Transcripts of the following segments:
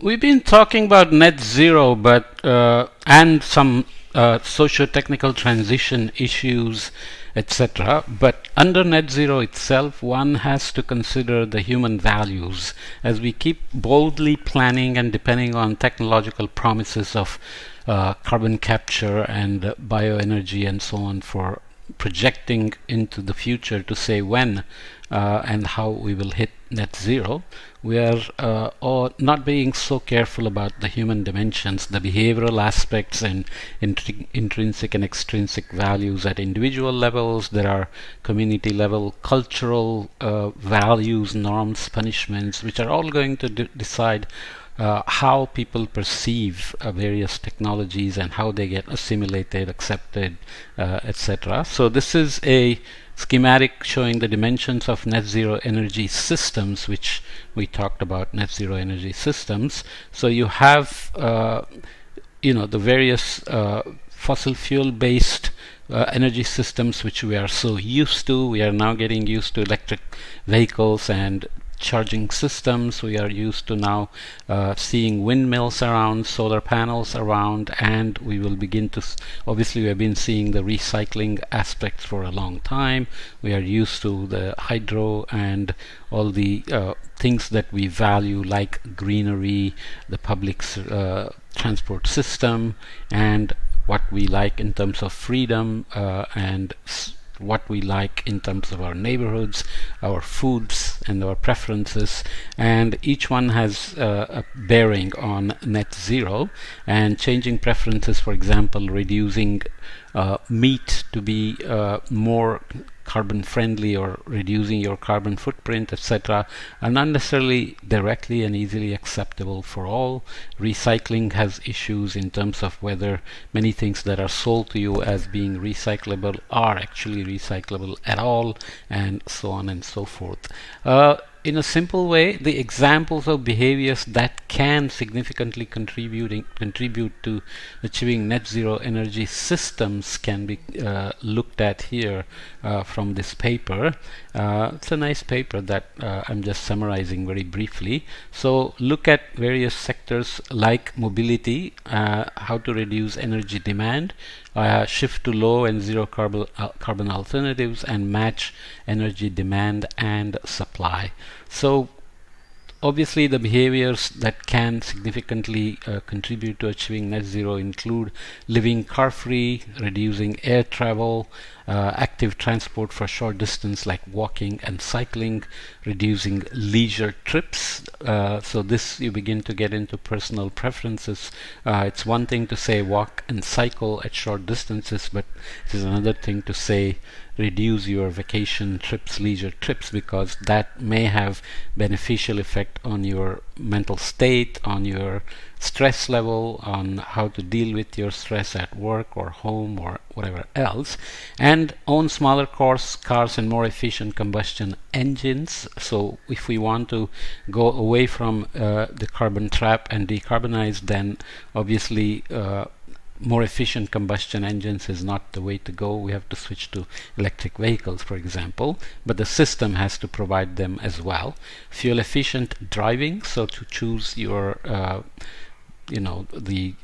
We've been talking about net zero, but and some socio-technical transition issues, etc. But under net zero itself, one has to consider the human values as we keep boldly planning and depending on technological promises of carbon capture and bioenergy and so on for projecting into the future to say when and how we will hit net zero. We are or not being so careful about the human dimensions, the behavioral aspects and intrinsic and extrinsic values at individual levels. There are community level cultural values, norms, punishments, which are all going to decide how people perceive various technologies and how they get assimilated, accepted, etc. So this is a schematic showing the dimensions of net zero energy systems, which we talked about, net zero energy systems. So you have the various fossil fuel based energy systems which we are so used to. We are now getting used to electric vehicles and charging systems. We are used to now seeing windmills around, solar panels around, and we will begin to obviously we have been seeing the recycling aspects for a long time. We are used to the hydro and all the things that we value, like greenery, the public transport system, and what we like in terms of freedom and what we like in terms of our neighborhoods, our foods, and our preferences, and each one has a bearing on net zero. And changing preferences, for example, reducing meat to be more carbon friendly or reducing your carbon footprint, etc., are not necessarily directly and easily acceptable for all. Recycling has issues in terms of whether many things that are sold to you as being recyclable are actually recyclable at all, and so on and so forth. In a simple way, the examples of behaviors that can significantly contribute to achieving net zero energy systems can be looked at here from this paper. It's a nice paper that I'm just summarizing very briefly. So look at various sectors like mobility, how to reduce energy demand, shift to low and zero carbon alternatives, and match energy demand and supply. So obviously the behaviors that can significantly contribute to achieving net zero include living car free, reducing air travel, active transport for short distance like walking and cycling, reducing leisure trips. So this you begin to get into personal preferences. It's one thing to say walk and cycle at short distances, but it is another thing to say reduce your vacation trips, leisure trips, because that may have beneficial effect on your mental state, on your stress level, on how to deal with your stress at work or home or whatever else. And own smaller cars and more efficient combustion engines. So if we want to go away from the carbon trap and decarbonize, then obviously more efficient combustion engines is not the way to go. We have to switch to electric vehicles, for example, but the system has to provide them as well. Fuel efficient driving, so to choose your the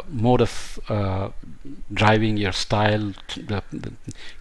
mode of driving, your style,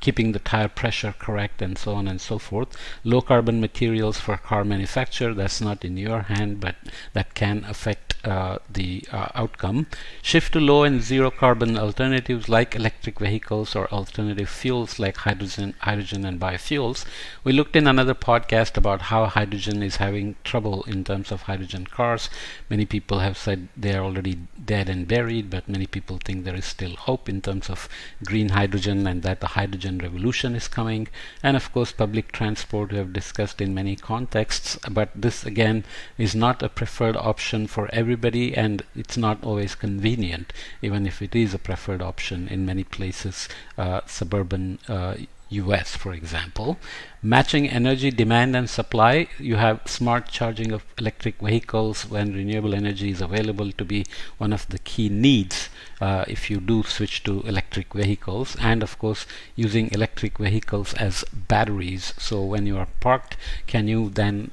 keeping the tire pressure correct, and so on and so forth. Low carbon materials for car manufacture, that's not in your hand, but that can affect the outcome. Shift to low and zero carbon alternatives like electric vehicles or alternative fuels like hydrogen and biofuels. We looked in another podcast about how hydrogen is having trouble in terms of hydrogen cars. Many people have said they are already dead and buried, but many people think there is still hope in terms of green hydrogen and that the hydrogen revolution is coming. And of course public transport we have discussed in many contexts, but this again is not a preferred option for everybody, and it's not always convenient, even if it is a preferred option in many places, suburban US, for example. Matching energy demand and supply, you have smart charging of electric vehicles when renewable energy is available to be one of the key needs if you do switch to electric vehicles, and of course using electric vehicles as batteries. So when you are parked, can you then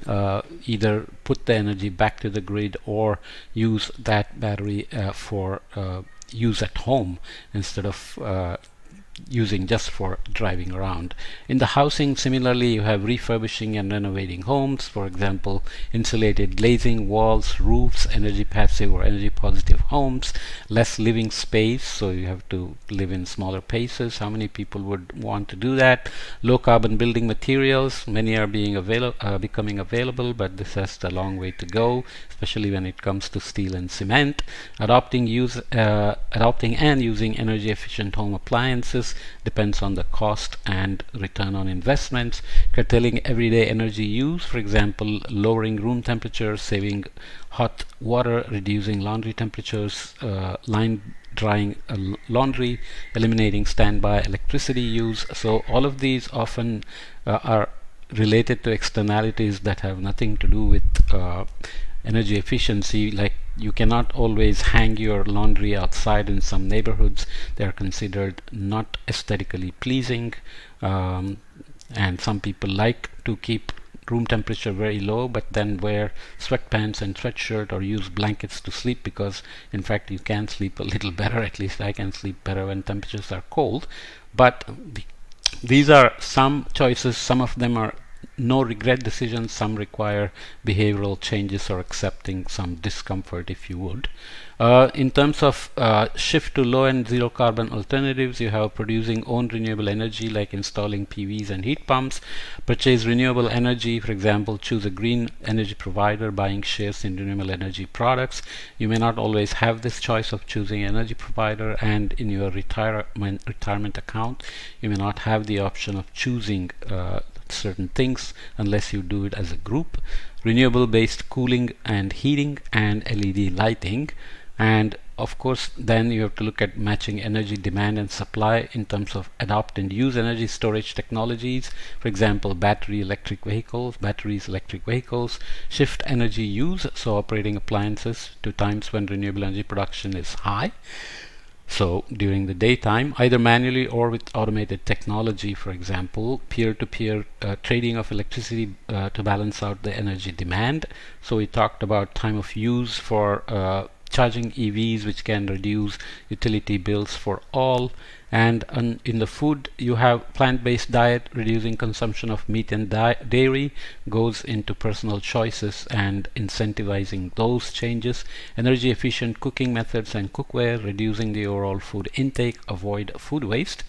either put the energy back to the grid or use that battery for use at home instead of using just for driving around. In the housing, similarly, you have refurbishing and renovating homes, for example, insulated glazing, walls, roofs, energy passive or energy positive homes, less living space, so you have to live in smaller places. How many people would want to do that? Low carbon building materials, many are becoming available, but this has a long way to go, especially when it comes to steel and cement. Adopting and using energy efficient home appliances depends on the cost and return on investments. Curtailing everyday energy use, for example, lowering room temperature, saving hot water, reducing laundry temperatures, line drying laundry, eliminating standby electricity use. So all of these often are related to externalities that have nothing to do with energy efficiency. Like, you cannot always hang your laundry outside. In some neighborhoods they are considered not aesthetically pleasing, and some people like to keep room temperature very low but then wear sweatpants and sweatshirt or use blankets to sleep, because in fact you can sleep a little better. At least I can sleep better when temperatures are cold. But these are some choices. Some of them are no regret decisions, some require behavioral changes or accepting some discomfort, if you would. In terms of shift to low and zero carbon alternatives, you have producing own renewable energy, like installing PVs and heat pumps. Purchase renewable energy, for example, choose a green energy provider, buying shares in renewable energy products. You may not always have this choice of choosing energy provider, and in your retirement account you may not have the option of choosing certain things unless you do it as a group. Renewable based cooling and heating and LED lighting. And of course then you have to look at matching energy demand and supply in terms of adopt and use energy storage technologies, for example batteries, electric vehicles. Shift energy use, so operating appliances to times when renewable energy production is high, so during the daytime, either manually or with automated technology. For example, peer-to-peer trading of electricity to balance out the energy demand. So we talked about time of use for charging EVs, which can reduce utility bills for all. And in the food, you have plant-based diet, reducing consumption of meat and dairy goes into personal choices and incentivizing those changes. Energy efficient cooking methods and cookware, reducing the overall food intake, avoid food waste.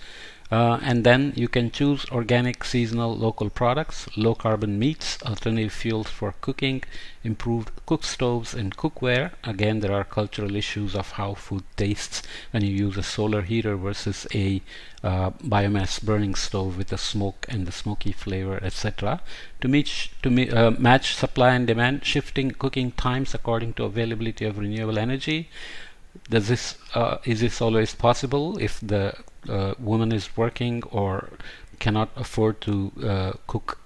And then you can choose organic, seasonal, local products, low carbon meats, alternative fuels for cooking, improved cook stoves and cookware. Again, there are cultural issues of how food tastes when you use a solar heater versus a biomass burning stove with the smoke and the smoky flavor, etc. To match supply and demand, shifting cooking times according to availability of renewable energy. Is this always possible? If the woman is working or cannot afford to cook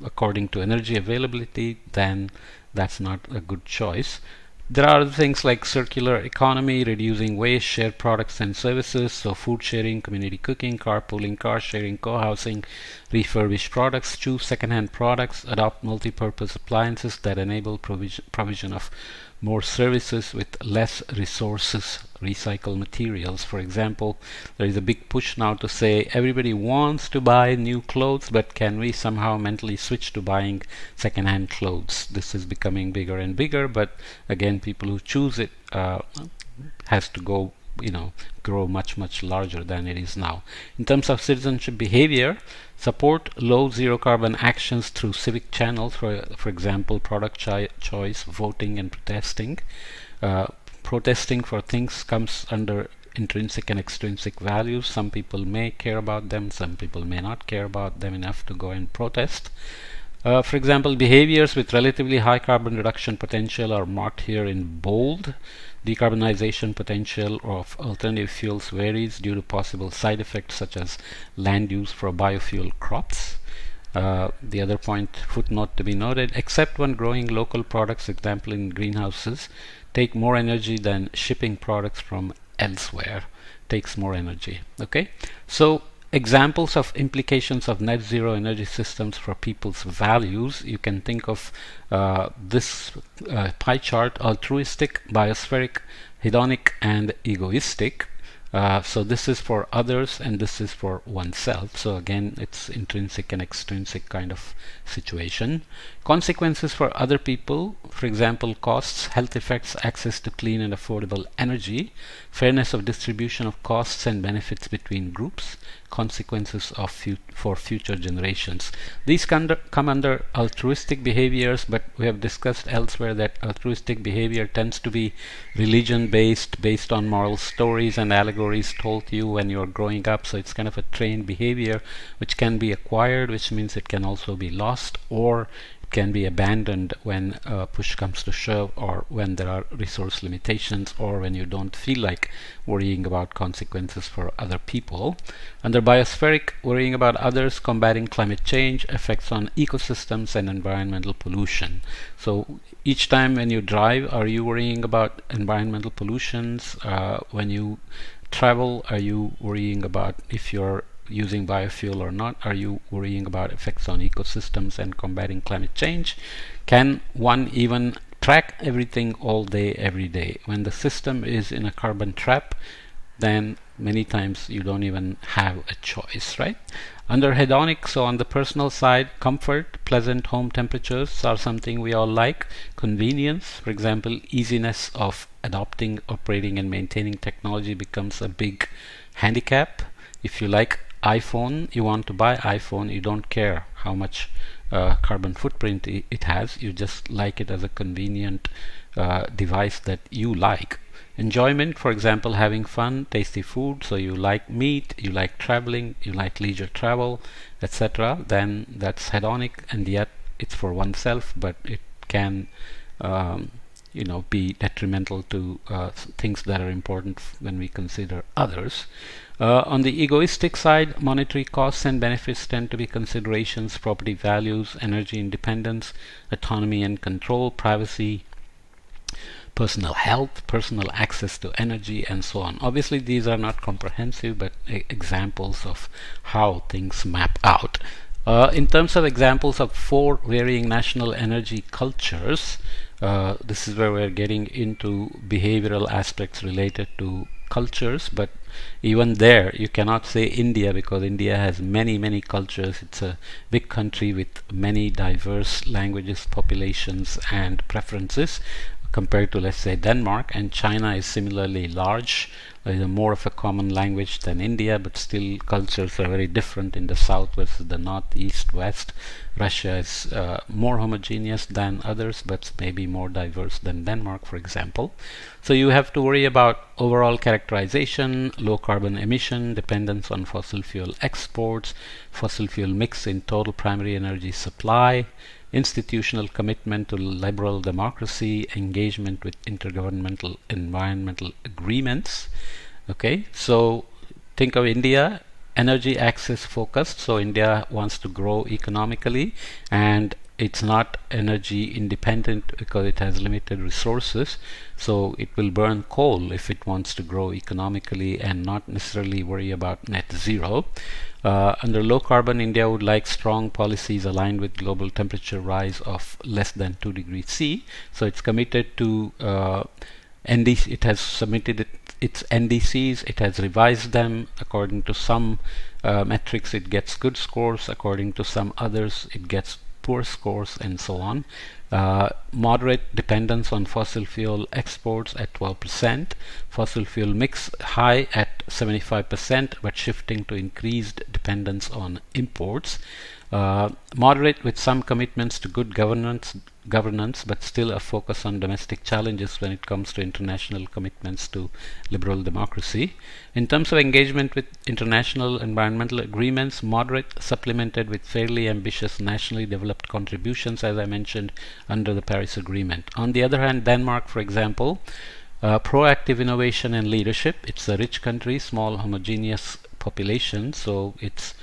according to energy availability, then that's not a good choice. There are things like circular economy, reducing waste, shared products and services, so food sharing, community cooking, carpooling, car sharing, co-housing, refurbished products, choose second-hand products, adopt multi-purpose appliances that enable provision of more services with less resources, recycle materials. For example, there is a big push now to say everybody wants to buy new clothes, but can we somehow mentally switch to buying second-hand clothes? This is becoming bigger and bigger, but again, people who choose it has to grow much larger than it is now. In terms of citizenship behavior, support low zero carbon actions through civic channels, for example product choice, voting and protesting. Protesting for things comes under intrinsic and extrinsic values. Some people may care about them, some people may not care about them enough to go and protest. For example, behaviors with relatively high carbon reduction potential are marked here in bold. Decarbonization potential of alternative fuels varies due to possible side effects such as land use for biofuel crops. The other point, footnote to be noted, except when growing local products, example in greenhouses, take more energy than shipping products from elsewhere, takes more energy. Okay, so examples of implications of net zero energy systems for people's values, you can think of this pie chart: altruistic, biospheric, hedonic, and egoistic. So this is for others and this is for oneself. So again, it's intrinsic and extrinsic kind of situation. Consequences for other people, for example, costs, health effects, access to clean and affordable energy, fairness of distribution of costs and benefits between groups, consequences of for future generations. These come under altruistic behaviors, but we have discussed elsewhere that altruistic behavior tends to be religion based on moral stories and allegories told to you when you're growing up. So it's kind of a trained behavior which can be acquired, which means it can also be lost, or can be abandoned when push comes to shove, or when there are resource limitations, or when you don't feel like worrying about consequences for other people. Under biospheric, worrying about others, combating climate change, effects on ecosystems and environmental pollution. So each time when you drive, are you worrying about environmental pollutions? When you travel, are you worrying about if you're using biofuel or not? Are you worrying about effects on ecosystems and combating climate change? Can one even track everything all day, every day? When the system is in a carbon trap, then many times you don't even have a choice, right? Under hedonic, so on the personal side, comfort, pleasant home temperatures are something we all like. Convenience, for example, easiness of adopting, operating and maintaining technology becomes a big handicap. If you like iPhone, you want to buy iPhone, you don't care how much carbon footprint it has, you just like it as a convenient device that you like. Enjoyment, for example, having fun, tasty food, so you like meat, you like traveling, you like leisure travel, etc. Then that's hedonic, and yet it's for oneself, but it can be detrimental to things that are important when we consider others. On the egoistic side, monetary costs and benefits tend to be considerations: property values, energy independence, autonomy and control, privacy, personal health, personal access to energy, and so on. Obviously, these are not comprehensive, but examples of how things map out. In terms of examples of 4 varying national energy cultures, this is where we're getting into behavioral aspects related to cultures, but even there you cannot say India, because India has many cultures. It's a big country with many diverse languages, populations and preferences compared to, let's say, Denmark. And China is similarly large, more of a common language than India, but still cultures are very different in the south versus the north, east, west. Russia is more homogeneous than others, but maybe more diverse than Denmark, for example. So you have to worry about overall characterization, low carbon emission, dependence on fossil fuel exports, fossil fuel mix in total primary energy supply, institutional commitment to liberal democracy, engagement with intergovernmental environmental agreements. Okay, so think of India, energy access focused. So India wants to grow economically, and it's not energy independent because it has limited resources. So it will burn coal if it wants to grow economically and not necessarily worry about net zero. Under low carbon, India would like strong policies aligned with global temperature rise of less than 2 degrees C. So it's committed to NDC. It has submitted its NDCs. It has revised them. According to some metrics, it gets good scores. According to some others, it gets poor scores, and so on. Moderate dependence on fossil fuel exports at 12%, fossil fuel mix high at 75%, but shifting to increased dependence on imports. Moderate with some commitments to good governance, governance, but still a focus on domestic challenges when it comes to international commitments to liberal democracy. In terms of engagement with international environmental agreements, moderate, supplemented with fairly ambitious nationally developed contributions, as I mentioned, under the Paris Agreement. On the other hand, Denmark, for example, proactive innovation and leadership. It's a rich country, small homogeneous population, so its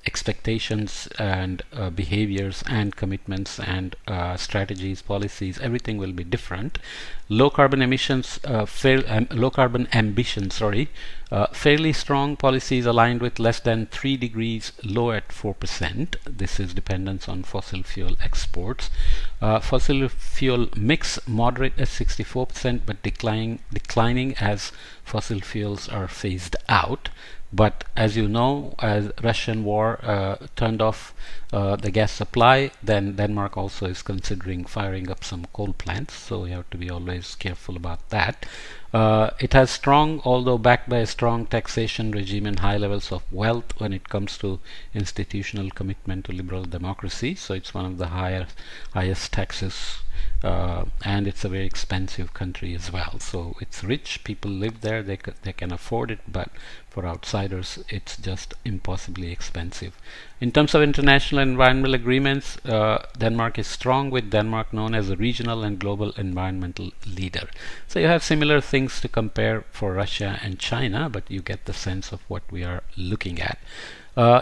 expectations and behaviors and commitments and strategies, policies, everything will be different. Low carbon emissions, low carbon ambition, fairly strong policies aligned with less than 3 degrees, low at 4%. This is dependence on fossil fuel exports. Fossil fuel mix moderate at 64%, but declining as fossil fuels are phased out. But as you know, as Russian war turned off the gas supply, then Denmark also is considering firing up some coal plants, so you have to be always careful about that. It has strong, although backed by a strong taxation regime and high levels of wealth when it comes to institutional commitment to liberal democracy, so it's one of the highest taxes, and it's a very expensive country as well. So it's rich, people live there, they can afford it, but for outsiders it's just impossibly expensive. In terms of international environmental agreements, Denmark is strong, with Denmark known as a regional and global environmental leader. So you have similar things to compare for Russia and China, but you get the sense of what we are looking at.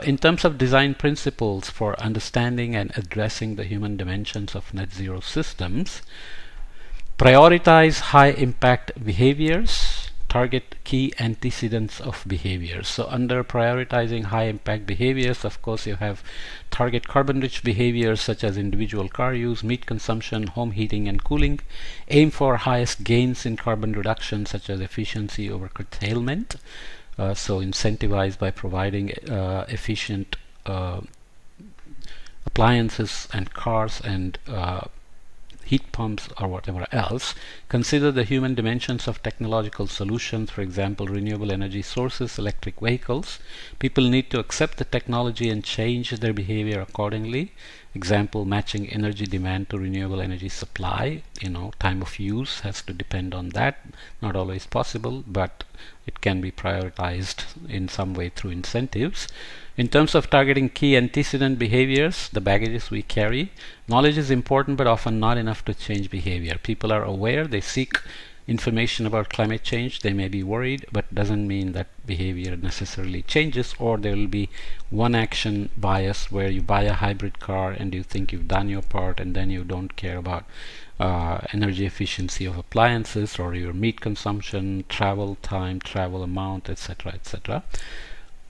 In terms of design principles for understanding and addressing the human dimensions of net zero systems, prioritize high impact behaviors, target key antecedents of behaviors. So under prioritizing high impact behaviors, of course, you have target carbon rich behaviors such as individual car use, meat consumption, home heating and cooling. Aim for highest gains in carbon reduction such as efficiency over curtailment. So incentivize by providing efficient appliances and cars and heat pumps or whatever else. Consider the human dimensions of technological solutions, for example, renewable energy sources, electric vehicles. People need to accept the technology and change their behavior accordingly. Example, matching energy demand to renewable energy supply. Time of use has to depend on that. Not always possible, but it can be prioritized in some way through incentives. In terms of targeting key antecedent behaviors, the baggages we carry, knowledge is important but often not enough to change behavior. People are aware, they seek information about climate change, they may be worried, but doesn't mean that behavior necessarily changes, or there will be one action bias where you buy a hybrid car and you think you've done your part and then you don't care about energy efficiency of appliances or your meat consumption, travel time, travel amount, etc., etc.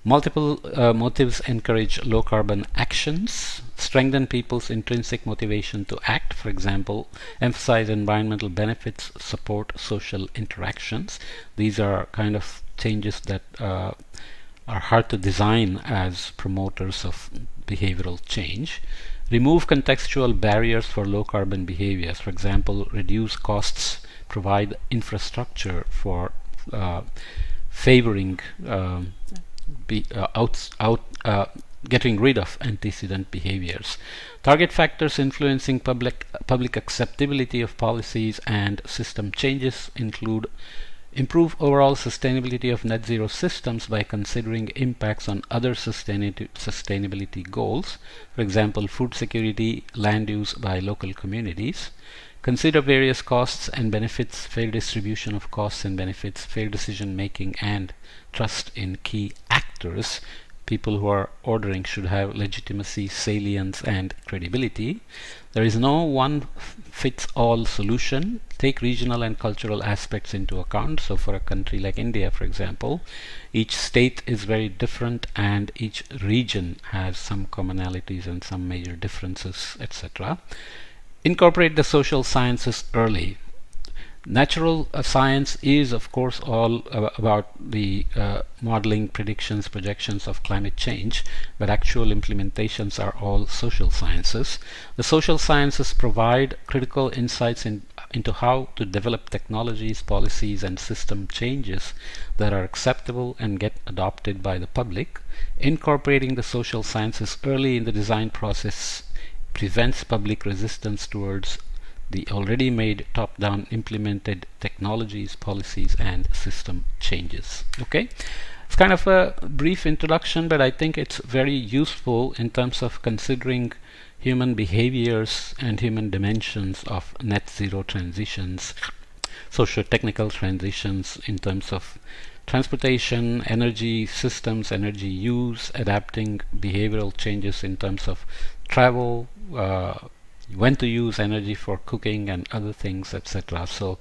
Multiple motives encourage low carbon actions, strengthen people's intrinsic motivation to act, for example, emphasize environmental benefits, support social interactions. These are kind of changes that are hard to design as promoters of behavioral change. Remove contextual barriers for low carbon behaviors, for example, reduce costs, provide infrastructure for favoring getting rid of antecedent behaviors. Target factors influencing public acceptability of policies and system changes include improve overall sustainability of net zero systems by considering impacts on other sustainability goals, for example, food security, land use by local communities. Consider various costs and benefits, fair distribution of costs and benefits, fair decision making, and trust in key actors. People who are ordering should have legitimacy, salience, and credibility. There is no one-fits-all solution. Take regional and cultural aspects into account. So for a country like India, for example, each state is very different and each region has some commonalities and some major differences, etc. Incorporate the social sciences early. Natural science is, of course, all about the modeling, predictions, projections of climate change, but actual implementations are all social sciences. The social sciences provide critical insights into how to develop technologies, policies, and system changes that are acceptable and get adopted by the public. Incorporating the social sciences early in the design process prevents public resistance towards the already made top-down implemented technologies, policies, and system changes. Okay, it's kind of a brief introduction, but I think it's very useful in terms of considering human behaviors and human dimensions of net zero transitions, socio-technical transitions in terms of transportation, energy systems, energy use, adapting behavioral changes in terms of travel, when to use energy for cooking and other things, etc. So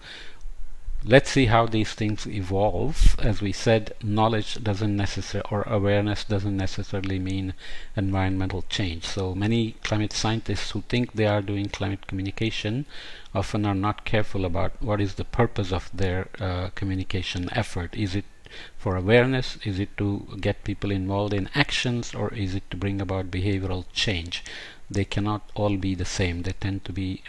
let's see how these things evolve. As we said, knowledge doesn't necessarily, or awareness doesn't necessarily mean environmental change. So many climate scientists who think they are doing climate communication often are not careful about what is the purpose of their communication effort. Is it for awareness? Is it to get people involved in actions, or is it to bring about behavioral change? They cannot all be the same. They tend to be,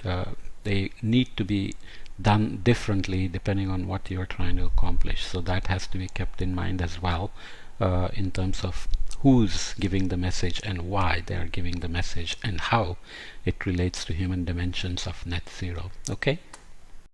they need to be done differently depending on what you're trying to accomplish. So that has to be kept in mind as well, in terms of who's giving the message and why they are giving the message and how it relates to human dimensions of net zero. Okay.